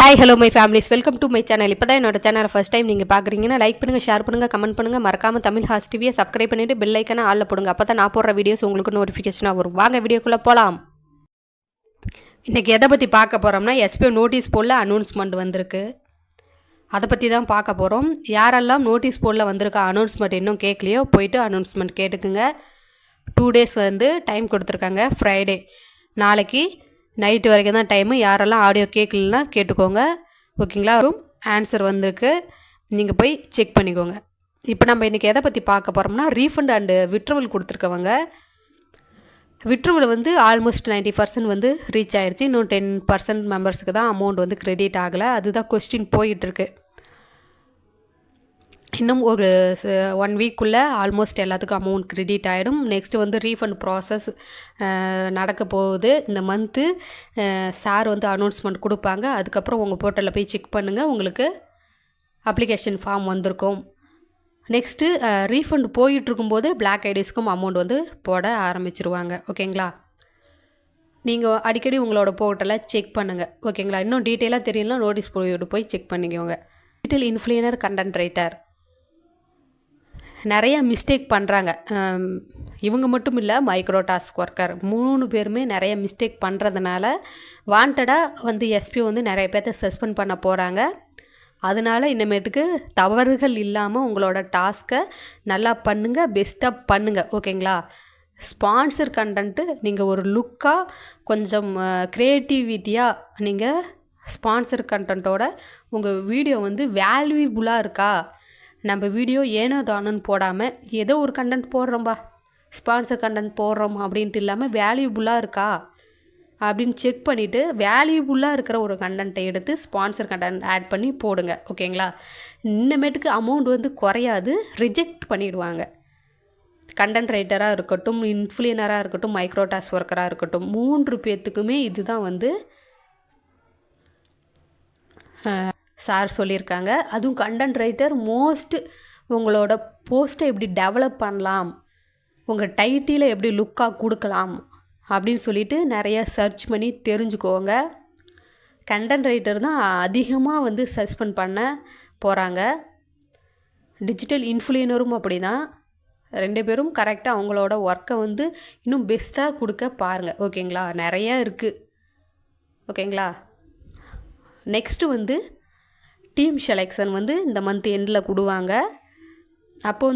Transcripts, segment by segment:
Hi hello my families welcome to my channel. இப்போ தான் என்னோட சேனலை ஃபஸ்ட் டைம் நீங்கள் பார்க்குறீங்கன்னா லைக் பண்ணுங்கள், ஷேர் பண்ணுங்கள், கமெண்ட் பண்ணுங்கள். மறக்காமல் தமிழ் ஹாஸ் டிவியை சப்ஸ்கிரைப் பண்ணிவிட்டு பெல் ஐக்கனை ஆளில் போடுங்க. அப்போ தான் நான் போடுற வீடியோஸ் உங்களுக்கு நோட்டிஃபிகேஷனாக வரும். வாங்க வீடியோக்குள்ளே போகலாம். இன்றைக்கி எதை பற்றி பார்க்க போகிறோம்னா எஸ்பிஓ நோட்டீஸ் போர்டில் அனௌன்ஸ்மெண்ட் வந்திருக்கு. அதை பற்றி தான் பார்க்க போகிறோம். யாரெல்லாம் நோட்டீஸ் போர்டில் வந்திருக்கா அனௌன்ஸ்மெண்ட் இன்னும் கேட்கலையோ போயிட்டு அனௌன்ஸ்மெண்ட் கேட்டுக்குங்க. 2 days டைம் கொடுத்துருக்காங்க. ஃப்ரைடே நாளைக்கு நைட்டு வரைக்கும் தான் டைமு. யாரெல்லாம் ஆடியோ கேட்கலன்னா கேட்டுக்கோங்க, ஓகேங்களா? ஆன்சர் வந்திருக்கு, நீங்கள் போய் செக் பண்ணிக்கோங்க. இப்போ நம்ம இன்றைக்கி எதை பற்றி பார்க்க போகிறோம்னா refund and withdrawal கொடுத்துருக்கவங்க. Withdrawal almost 90% reach ஆகிடுச்சு. இன்னும் 10% மெம்பர்ஸுக்கு தான் அமௌண்ட் கிரெடிட் ஆகலை. அதுதான் கொஸ்டின் போயிட்டுருக்கு. இன்னும் ஒரு 1 வீக்குள்ளே ஆல்மோஸ்ட் எல்லாத்துக்கும் அமௌண்ட் கிரெடிட் ஆகிடும். நெக்ஸ்ட்டு ரீஃபண்ட் ப்ராசஸ் நடக்க போகுது. இந்த மந்த்து சார் அனௌன்ஸ்மெண்ட் கொடுப்பாங்க. அதுக்கப்புறம் உங்கள் போர்ட்டலில் போய் செக் பண்ணுங்கள், உங்களுக்கு அப்ளிகேஷன் ஃபார்ம் வந்திருக்கும். நெக்ஸ்ட்டு ரீஃபண்ட் போயிட்டுருக்கும்போது பிளாக் ஐடிஸ்க்கும் அமௌண்ட் போட ஆரம்பிச்சிருவாங்க, ஓகேங்களா? நீங்கள் அடிக்கடி உங்களோட போர்ட்டலை செக் பண்ணுங்கள், ஓகேங்களா? இன்னும் டீட்டெயிலாக தெரியல, நோட்டீஸ் போய் செக் பண்ணிக்கோங்க. டிஜிட்டல் இன்ஃப்ளூயனர், கண்டென்ட் ரைட்டர் நிறையா மிஸ்டேக் பண்ணுறாங்க. இவங்க மட்டும் இல்லை, மைக்ரோ டாஸ்க் ஒர்க்கர் 3 பேருமே நிறைய மிஸ்டேக் பண்ணுறதுனால வாண்டடாக எஸ்பிஓ நிறைய பேர்த்த சஸ்பெண்ட் பண்ண போகிறாங்க. அதனால் இனிமேட்டுக்கு தவறுகள் இல்லாமல் உங்களோட டாஸ்க்கை நல்லா பண்ணுங்கள், பெஸ்ட்டாக பண்ணுங்கள், ஓகேங்களா? ஸ்பான்சர் கண்டென்ட்டு நீங்கள் ஒரு லுக்காக கொஞ்சம் க்ரியேட்டிவிட்டியாக நீங்கள் ஸ்பான்சர் கண்டென்ட்டோட உங்கள் வீடியோ வேல்யூபுளாக இருக்கா? நம்ம வீடியோ ஏனோ தானோன்னு போடாமல் ஏதோ ஒரு கண்டென்ட் போடுறோம்பா, ஸ்பான்சர் கண்டென்ட் போடுறோம் அப்படின்ட்டு இல்லாமல் வேல்யூபுளாக இருக்கா அப்படின்னு செக் பண்ணிவிட்டு வேல்யூபுளாக இருக்கிற ஒரு கண்டென்ட்டை எடுத்து ஸ்பான்சர் கண்டென்ட் ஆட் பண்ணி போடுங்க, ஓகேங்களா? இன்னமேட்டுக்கு அமௌண்ட் குறையாது, ரிஜெக்ட் பண்ணிவிடுவாங்க. கண்டென்ட் ரைட்டராக இருக்கட்டும், இன்ஃப்ளூயனராக இருக்கட்டும், மைக்ரோ டாஸ்க் ஒர்க்கராக இருக்கட்டும், 3 பேர்த்துக்குமே இதுதான் சார் சொல்லியிருக்காங்க. அதுவும் கண்டென்ட் ரைட்டர் மோஸ்ட் உங்களோட போஸ்ட்டை எப்படி டெவலப் பண்ணலாம், உங்கள் டைட்டிலை எப்படி லுக்காக கொடுக்கலாம் அப்படின்னு சொல்லிட்டு நிறைய சர்ச் பண்ணி தெரிஞ்சுக்கோங்க. கண்டென்ட் ரைட்டர் தான் அதிகமாக சஸ்பெண்ட் பண்ண போகிறாங்க. டிஜிட்டல் இன்ஃப்ளூயனரும் அப்படி தான். 2 பேரும் கரெக்டாக அவங்களோட ஒர்க்கை இன்னும் பெஸ்ட்டாக கொடுக்க பாருங்கள், ஓகேங்களா? நிறையா இருக்குது, ஓகேங்களா? நெக்ஸ்ட்டு டீம் செலெக்ஷன் இந்த மந்த் எண்டில் கொடுவாங்க. அப்போ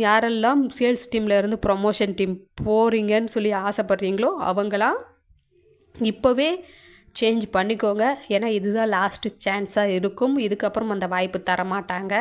யாரெல்லாம் சேல்ஸ் டீமில் இருந்து ப்ரொமோஷன் டீம் போகிறீங்கன்னு சொல்லி ஆசைப்பட்றீங்களோ அவங்களாம் இப்போவே சேஞ்ச் பண்ணிக்கோங்க. ஏன்னா இதுதான் லாஸ்ட்டு சான்ஸாக இருக்கும். இதுக்கப்புறம் அந்த வாய்ப்பு தரமாட்டாங்க.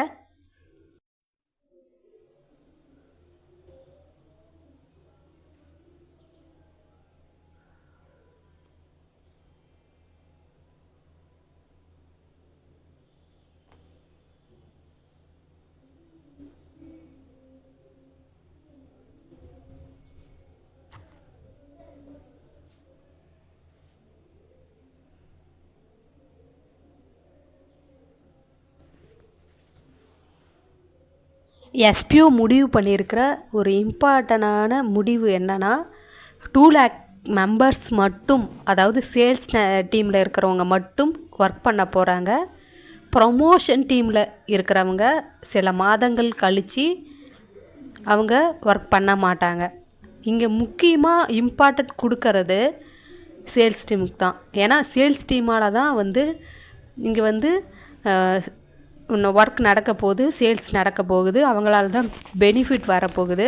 எஸ்பிஓ முடிவு பண்ணியிருக்கிற ஒரு இம்பார்ட்டண்டான முடிவு என்னென்னா 2 lakh மெம்பர்ஸ் மட்டும், அதாவது சேல்ஸ் டீமில் இருக்கிறவங்க மட்டும் ஒர்க் பண்ண போகிறாங்க. ப்ரொமோஷன் டீமில் இருக்கிறவங்க சில மாதங்கள் கழித்து அவங்க ஒர்க் பண்ண மாட்டாங்க. இங்கே முக்கியமாக இம்பார்ட்டன்ட் கொடுக்கறது சேல்ஸ் டீமுக்கு தான். ஏன்னா சேல்ஸ் டீமால் தான் இங்கே இன்னும் ஒர்க் நடக்க போகுது, சேல்ஸ் நடக்க போகுது, அவங்களால தான் பெனிஃபிட் வரப்போகுது.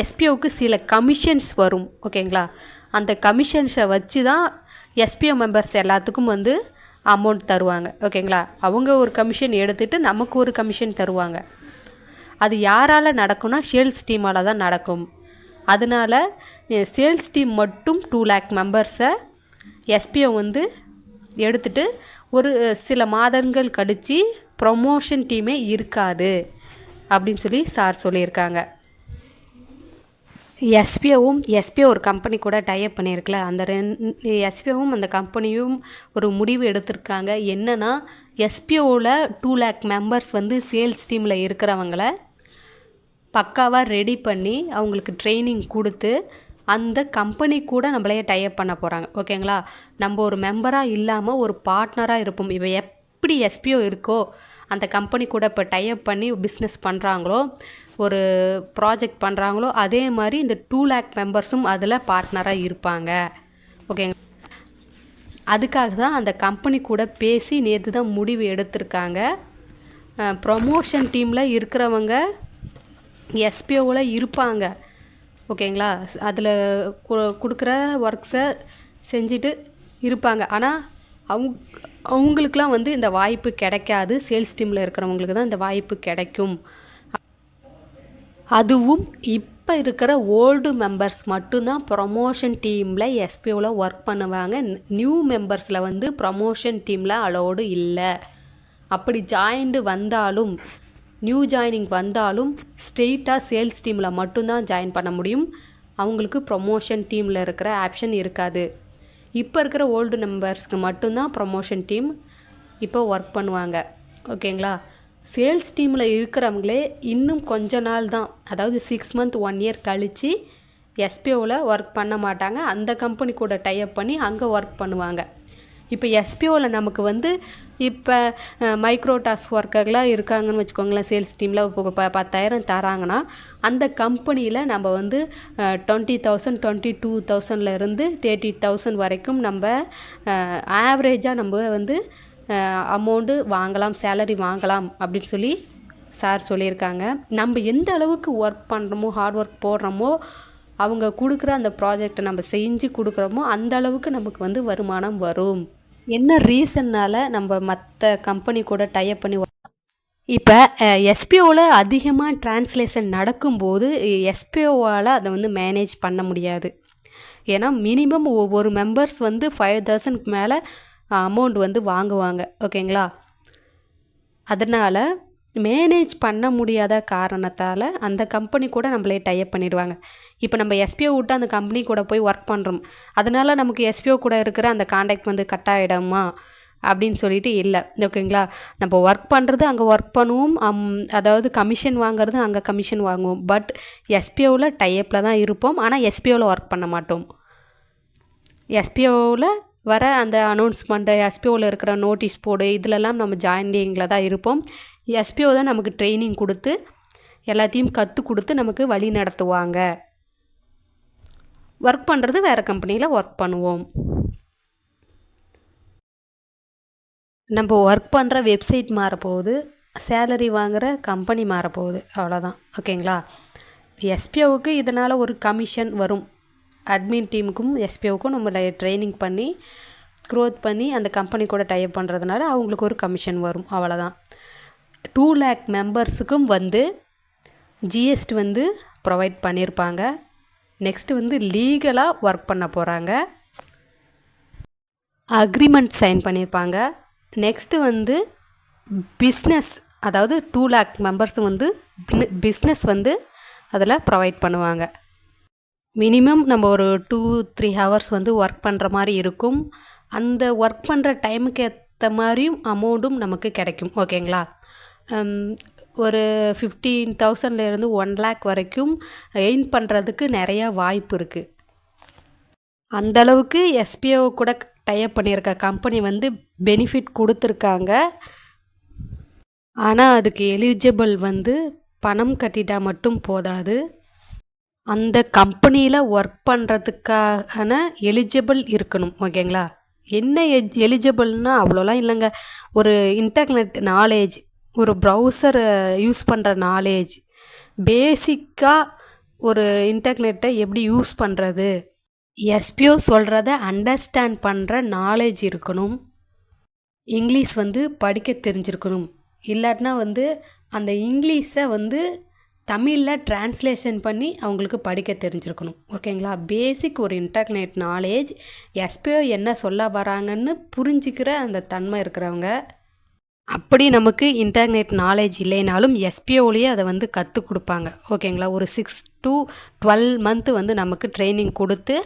எஸ்பிஓவுக்கு சில கமிஷன்ஸ் வரும், ஓகேங்களா? அந்த கமிஷன்ஸை வச்சு தான் எஸ்பிஓ மெம்பர்ஸ் எல்லாத்துக்கும் அமௌண்ட் தருவாங்க, ஓகேங்களா? அவங்க ஒரு கமிஷன் எடுத்துகிட்டு நமக்கு ஒரு கமிஷன் தருவாங்க. அது யாரால் நடக்கும்னா சேல்ஸ் டீமால் தான் நடக்கும். அதனால் சேல்ஸ் டீம் மட்டும் 2 lakh மெம்பர்ஸை எஸ்பிஓ எடுத்துகிட்டு ஒரு சில மாதங்கள் கழித்து ப்ரொமோஷன் டீமே இருக்காது அப்படின்னு சொல்லி சார் சொல்லியிருக்காங்க. எஸ்பிஓ ஒரு கம்பெனி கூட டைப் பண்ணியிருக்கல, அந்த எஸ்பிஓவும் அந்த கம்பெனியும் ஒரு முடிவு எடுத்திருக்காங்க. என்னென்னா எஸ்பிஓவில் 2 lakh மெம்பர்ஸ் சேல்ஸ் டீமில் இருக்கிறவங்கள பக்காவாக ரெடி பண்ணி அவங்களுக்கு ட்ரைனிங் கொடுத்து அந்த கம்பெனி கூட நம்மளையே டைப் பண்ண போகிறாங்க. ஓகேங்களா? நம்ம ஒரு மெம்பராக இல்லாமல் ஒரு பார்ட்னராக இருப்போம். இப்போ எப்படி எஸ்பிஓ இருக்கோ அந்த கம்பெனி கூட இப்போ டைப் பண்ணி பிஸ்னஸ் பண்ணுறாங்களோ, ஒரு ப்ராஜெக்ட் பண்ணுறாங்களோ, அதே மாதிரி இந்த 2 lakh மெம்பர்ஸும் அதில் பார்ட்னராக இருப்பாங்க. ஓகேங்க. அதுக்காக தான் அந்த கம்பெனி கூட பேசி நேற்று தான் முடிவு எடுத்திருக்காங்க. ப்ரமோஷன் டீமில் இருக்கிறவங்க எஸ்பிஓவில் இருப்பாங்க. ஓகேங்களா? அதில் கொடுக்குற ஒர்க்ஸை செஞ்சுட்டு இருப்பாங்க. ஆனால் அவங்களுக்கெலாம் வந்து இந்த வாய்ப்பு கிடைக்காது. சேல்ஸ் டீமில் இருக்கிறவங்களுக்கு தான் இந்த வாய்ப்பு கிடைக்கும். அதுவும் இப்போ இருக்கிற ஓல்டு மெம்பர்ஸ் மட்டும்தான் ப்ரமோஷன் டீமில் எஸ்பிஓவில் ஒர்க் பண்ணுவாங்க. நியூ மெம்பர்ஸில் வந்து ப்ரமோஷன் டீமில் அலோடு இல்லை. அப்படி ஜாயின்டு வந்தாலும், நியூ ஜாயினிங் வந்தாலும் ஸ்ட்ரெயிட்டாக சேல்ஸ் டீமில் மட்டும்தான் ஜாயின் பண்ண முடியும். அவங்களுக்கு ப்ரமோஷன் டீமில் இருக்கிற ஆப்ஷன் இருக்காது. இப்போ இருக்கிற ஓல்டு மெம்பர்ஸ்க்கு மட்டும்தான் ப்ரமோஷன் டீம் இப்போ ஒர்க் பண்ணுவாங்க. ஓகேங்களா? சேல்ஸ் டீமில் இருக்கிறவங்களே இன்னும் கொஞ்ச நாள் தான், அதாவது 6 month 1 year கழித்து எஸ்பிஓவில் ஒர்க் பண்ண மாட்டாங்க. அந்த கம்பெனி கூட டைப் பண்ணி அங்கே ஒர்க் பண்ணுவாங்க. இப்போ எஸ்பிஓவில் நமக்கு வந்து இப்போ மைக்ரோ டாஸ்க் ஒர்க்கர்லாம் இருக்காங்கன்னு வச்சுக்கோங்களேன். சேல்ஸ் டீமில் இப்போ 10,000 தராங்கன்னா அந்த கம்பெனியில் நம்ம வந்து 20,000 22,000லேருந்து 30,000 வரைக்கும் நம்ம ஆவரேஜாக நம்ம வந்து அமௌண்ட்டு வாங்கலாம், சேலரி வாங்கலாம் அப்படின்னு சொல்லி சார் சொல்லியிருக்காங்க. நம்ம எந்த அளவுக்கு ஒர்க் பண்ணுறோமோ, ஹார்ட் ஒர்க் போடுறோமோ, அவங்க கொடுக்குற அந்த ப்ராஜெக்டை நம்ம செஞ்சு கொடுக்குறோமோ அந்த அளவுக்கு நமக்கு வந்து வருமானம் வரும். என்ன ரீசன்னால் நம்ம மற்ற கம்பெனி கூட டைப் பண்ணி இப்போ எஸ்பிஓவில் அதிகமாக டிரான்ஸ்லேஷன் நடக்கும்போது எஸ்பிஓவால் அதை வந்து மேனேஜ் பண்ண முடியாது. ஏன்னா மினிமம் ஒவ்வொரு மெம்பர்ஸ் வந்து 5,000க்கு மேலே அமௌண்ட் வந்து வாங்குவாங்க. ஓகேங்களா? அதனால் மேனேஜ் பண்ண முடியாத காரணத்தால் அந்த கம்பெனி கூட நம்மளே டைப் பண்ணிடுவாங்க. இப்போ நம்ம எஸ்பிஓ விட்டு அந்த கம்பெனி கூட போய் ஒர்க் பண்ணுறோம், அதனால் நமக்கு எஸ்பிஓ கூட இருக்கிற அந்த கான்டாக்ட் வந்து கட் ஆகிடுமா அப்படின்னு சொல்லிட்டு இல்லை. ஓகேங்களா? நம்ம ஒர்க் பண்ணுறது அங்கே ஒர்க் பண்ணுவோம், அதாவது கமிஷன் வாங்குறது அங்கே கமிஷன் வாங்குவோம். பட் எஸ்பிஓவில் டைப்பில் தான் இருப்போம், ஆனால் எஸ்பிஓவில் ஒர்க் பண்ண மாட்டோம். எஸ்பிஓவில் வர அந்த அனௌன்ஸ்மெண்ட்டு, எஸ்பிஓவில் இருக்கிற நோட்டீஸ் போர்டு, இதிலெல்லாம் நம்ம ஜாயினிங்கில் தான் இருப்போம். எஸ்பிஓ தான் நமக்கு ட்ரைனிங் கொடுத்து எல்லாத்தையும் கற்றுக் கொடுத்து நமக்கு வழி நடத்துவாங்க. ஒர்க் பண்ணுறது வேறு கம்பெனியில் ஒர்க் பண்ணுவோம். நம்ம ஒர்க் பண்ணுற வெப்சைட் மாறப்போகுது, சேலரி வாங்குகிற கம்பெனி மாறப்போகுது, அவ்வளோதான். ஓகேங்களா? எஸ்பிஓவுக்கு இதனால் ஒரு கமிஷன் வரும். அட்மின் டீமுக்கும் எஸ்பிஓவுக்கும் நம்மளை ட்ரைனிங் பண்ணி க்ரோத் பண்ணி அந்த கம்பெனி கூட டைப் பண்ணுறதுனால அவங்களுக்கு ஒரு கமிஷன் வரும், அவ்வளோதான். 2 lakh மெம்பர்ஸுக்கும் வந்து ஜிஎஸ்டி வந்து ப்ரொவைட் பண்ணியிருப்பாங்க. நெக்ஸ்ட்டு வந்து லீகலாக ஒர்க் பண்ண போகிறாங்க, அக்ரிமெண்ட் சைன் பண்ணியிருப்பாங்க. நெக்ஸ்ட்டு வந்து பிஸ்னஸ், அதாவது 2 lakh மெம்பர்ஸ் வந்து பிஸ்னஸ் வந்து அதில் ப்ரொவைட் பண்ணுவாங்க. மினிமம் நம்ம ஒரு 2-3 hours வந்து ஒர்க் பண்ணுற மாதிரி இருக்கும். அந்த ஒர்க் பண்ணுற டைமுக்கு ஏற்ற மாதிரியும் அமௌண்ட்டும் நமக்கு கிடைக்கும். ஓகேங்களா? ஒரு 15,000லேருந்து 1 lakh வரைக்கும் எர்ன் பண்ணுறதுக்கு நிறையா வாய்ப்பு இருக்குது. அந்தளவுக்கு எஸ்பிஓ கூட டைப் பண்ணியிருக்க கம்பெனி வந்து பெனிஃபிட் கொடுத்துருக்காங்க. ஆனால் அதுக்கு எலிஜிபிள் வந்து பணம் கட்டிட்டா மட்டும் போதாது, அந்த கம்பெனியில் ஒர்க் பண்ணுறதுக்கான எலிஜிபிள் இருக்கணும். ஓகேங்களா? என்ன எலிஜிபிள்னால் அவ்வளோலாம் இல்லைங்க. ஒரு இன்டர்நெட் நாலேஜ், ஒரு ப்ரௌசர் யூஸ் பண்ணுற நாலேஜ், பேசிக்காக ஒரு இன்டர்நெட்டை எப்படி யூஸ் பண்ணுறது, எஸ்பிஓ சொல்கிறத அண்டர்ஸ்டாண்ட் பண்ணுற நாலேஜ் இருக்கணும். இங்கிலீஷ் வந்து படிக்க தெரிஞ்சிருக்கணும். இல்லாட்டினா வந்து அந்த இங்கிலீஷை வந்து தமிழில் டிரான்ஸ்லேஷன் பண்ணி அவங்களுக்கு படிக்க தெரிஞ்சிருக்கணும். ஓகேங்களா? பேசிக் ஒரு இன்டர்நெட் நாலேஜ், எஸ்பிஓ என்ன சொல்ல வராங்கன்னு புரிஞ்சிக்கிற அந்த தன்மை இருக்கிறவங்க. அப்படி நமக்கு இன்டர்நெட் நாலேஜ் இல்லைனாலும் எஸ்பிஓலேயே அதை வந்து கற்றுக் கொடுப்பாங்க. ஓகேங்களா? ஒரு 6 to 12 month வந்து நமக்கு ட்ரைனிங் கொடுத்து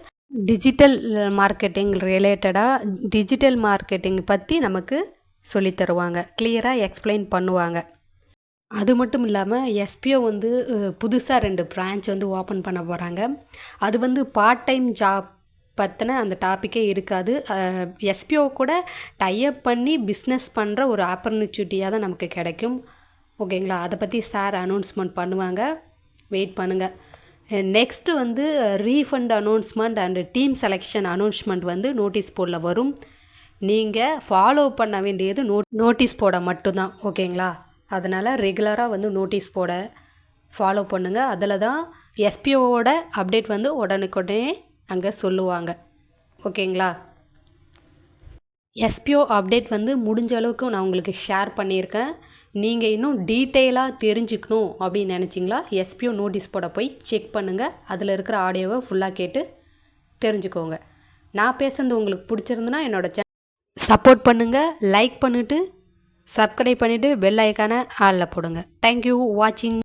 டிஜிட்டல் மார்க்கெட்டிங் ரிலேட்டடாக டிஜிட்டல் மார்க்கெட்டிங் பற்றி நமக்கு சொல்லித்தருவாங்க, கிளியராக எக்ஸ்பிளைன் பண்ணுவாங்க. அது மட்டும் இல்லாமல் எஸ்பிஓ வந்து புதுசாக 2 பிரான்ச் வந்து ஓப்பன் பண்ண போகிறாங்க. அது வந்து பார்ட் டைம் ஜாப் பற்றின அந்த டாப்பிக்கே இருக்காது. எஸ்பிஓ கூட டைப் பண்ணி பிஸ்னஸ் பண்ணுற ஒரு ஆப்பர்ச்சுனிட்டியாக தான் நமக்கு கிடைக்கும். ஓகேங்களா? அதை பற்றி சார் அனௌன்ஸ்மெண்ட் பண்ணுவாங்க, வெயிட் பண்ணுங்கள். நெக்ஸ்ட்டு வந்து refund announcement and team selection announcement வந்து நோட்டீஸ் போர்டில் வரும். நீங்கள் ஃபாலோ பண்ண வேண்டியது நோட்டீஸ் போர்டை மட்டும்தான். ஓகேங்களா? அதனால் ரெகுலராக வந்து நோட்டீஸ் போட ஃபாலோ பண்ணுங்கள். அதில் தான் எஸ்பிஓவோட அப்டேட் வந்து உடனுக்குடனே அங்கே சொல்லுவாங்க. ஓகேங்களா? எஸ்பிஓ அப்டேட் வந்து முடிஞ்ச அளவுக்கு நான் உங்களுக்கு ஷேர் பண்ணியிருக்கேன். நீங்கள் இன்னும் டீட்டெயிலாக தெரிஞ்சுக்கணும் அப்படின்னு நினச்சிங்களா, எஸ்பிஓ நோட்டீஸ் போட போய் செக் பண்ணுங்கள். அதில் இருக்கிற ஆடியோவை ஃபுல்லாக கேட்டு தெரிஞ்சுக்கோங்க. நான் பேசுகிறது உங்களுக்கு பிடிச்சிருந்துன்னா என்னோட சப்போர்ட் பண்ணுங்கள், லைக் பண்ணிவிட்டு சப்ஸ்கிரைப் பண்ணிவிட்டு பெல் ஐக்கானை ஆளில் போடுங்க. தேங்க்யூ வாட்சிங்.